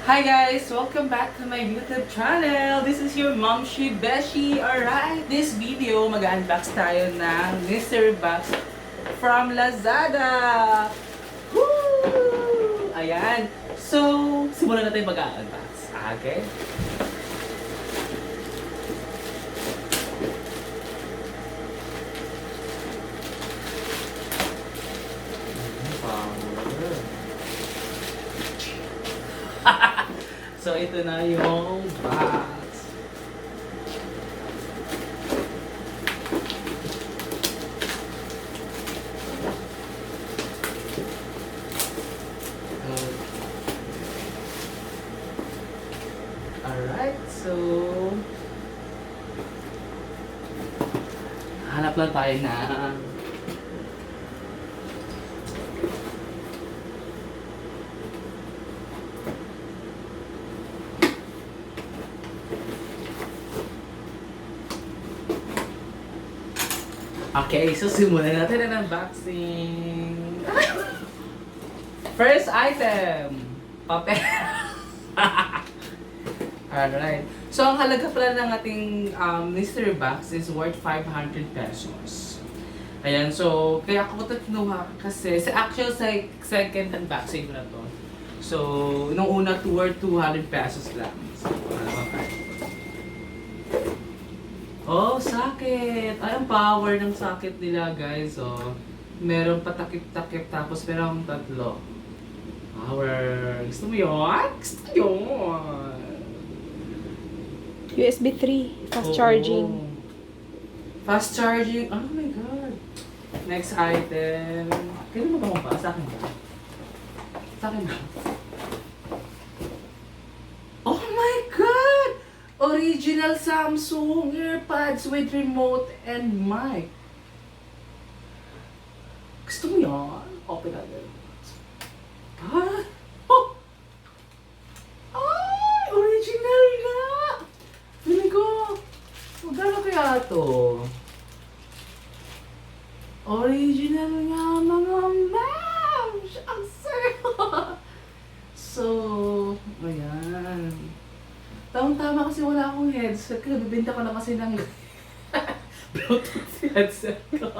Hi guys! Welcome back to my YouTube channel! This is your Mom Shi Beshi. Alright, this video mag-unbox tayo ng mystery box from Lazada! Woo! Ayan. So, simulan natin mag-unbox. Okay? So, ito na yung box. Alright, so hanap lang tayo na okay, so simulan natin ang unboxing. First item, papel. Alright. So, ang halaga pala ng ating mystery box is worth 500 pesos. Ayan, so, kaya ako ito kinuha kasi sa actual second unboxing ko na to. So, nung una worth 200 pesos lang. So, oh, socket! Ay, ang power ng socket nila, guys. So, meron patakip-takip tapos meron tatlo. Power. Gusto mo yun? Gusto mo yun? USB 3, fast Oo. charging. Fast charging. Oh my God. Next item. Kailan mo ba ba? Sa akin ba? Sa akin ba? Oh my God! Original Samsung AirPods with remote and mic. Gusto mo yan? Open natin. Ah! Oh! Ay! Original nga! Feeling ko, magkano kaya ito? Original nga mga mams! Ang sayo! So, ayan. Tama kasi wala akong headset. Kaya bibenta ko na kasi ng Bluetooth headset ko.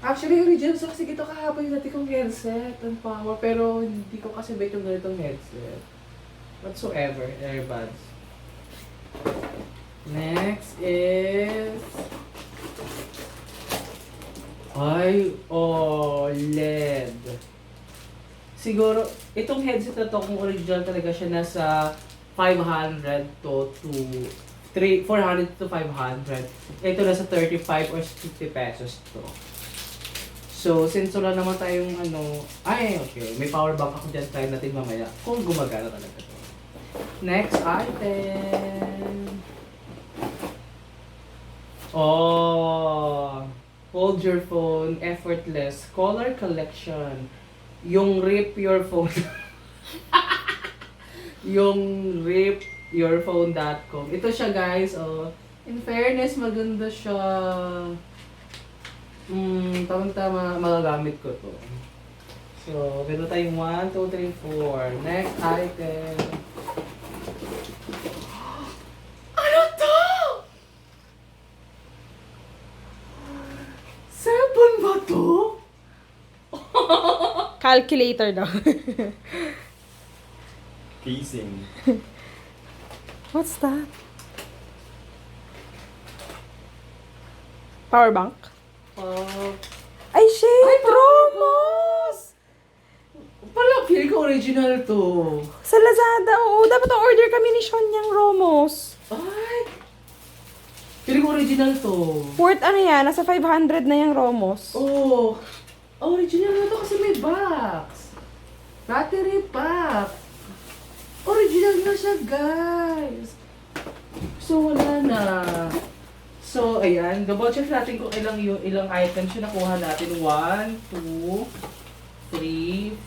Actually, original so kasi ito kahapon yung dati kong headset. Ang power. Pero hindi ko kasi bet yung ganitong headset. Whatsoever. Earbuds. Next is... ay, OLED. Siguro, itong headset na to, kung original talaga siya, nasa 500 to 400 to 500. Ito nasa 35 or 50 pesos to. So, since wala naman tayong ay, okay. May power bank ako dyan. Try natin mamaya kung gumagana talaga to. Next item. Oh, hold your phone, effortless, color collection. Yung rip your phone. Yung ripyourphone.com. Ito siya guys, oh. In fairness, maganda siya. Tamang-tama, magagamit ko to. So, meron tayong 1, 2, 3, 4. Next item. Ano to? Cellphone ba to? Calculator daw. Casing. What's that? Power bank? Ay, shit! Ay, Promos! Pala, feeling ko original to. Sa Lazada, oo. Dapat order kami ni Sean niyang Romos. Ay! Feeling ko original to. Worth ano yan? Nasa 500 na yung Romos. Oh! Original na to kasi may box. Battery pack. Original na siya, guys. So, wala na. So, ayan. Double check natin kung ilang items yung nakuha natin. 1, 2, 3,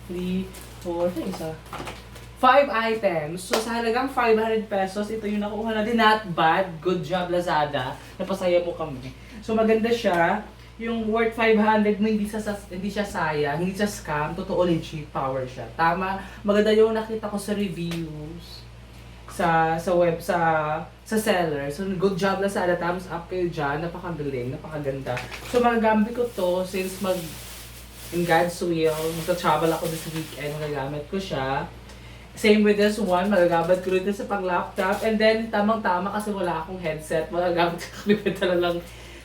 4, isa. 5 items. So, sa halagang 500 pesos, ito yung nakuha natin. Not bad. Good job, Lazada. Napasaya mo kami. So, maganda siya. yung worth 500 mo hindi siya sayang, hindi siya scam, totoo legit power siya. Tama, maganda yung nakita ko sa reviews sa web sa seller. So good job Lazada, thumbs up kayo dyan, napakagaling, napakaganda. So magagamit ko to since in God's will, magta-travel ako this weekend, magagamit ko siya. Same with this one, magagamit ko rin sa pang-laptop. And then, tamang-tama kasi wala akong headset. Magagamit ko,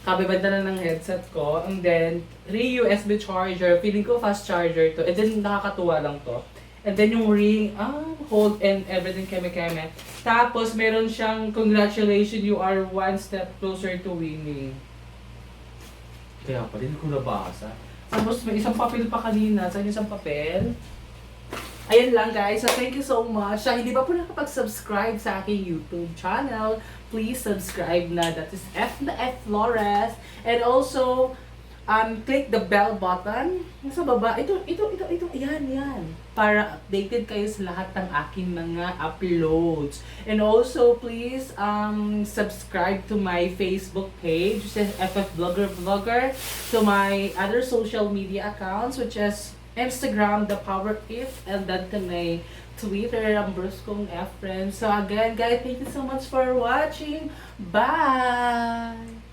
kabibenta na ng headset ko. And then, 3 USB charger. Feeling ko fast charger to. And then, nakakatuwa lang to. And then, yung ring, hold and everything keme-keme. Tapos, meron siyang, congratulations, you are one step closer to winning. Kaya pala, hindi ko nabasa. Tapos, may isang papel pa kanina. Saan yung isang papel? Ayun lang guys, so thank you so much. Sa hindi pa po nakapag-subscribe sa aking YouTube channel, please subscribe na. That is F na F Flores. And also, click the bell button. Nasa baba, ito, yan. Para updated kayo sa lahat ng aking mga uploads. And also, please, subscribe to my Facebook page, which is FF Vlogger. To my other social media accounts, which is Instagram, The Power If, and then to my Twitter, ang Bruskong F Friends. So again, guys, thank you so much for watching. Bye!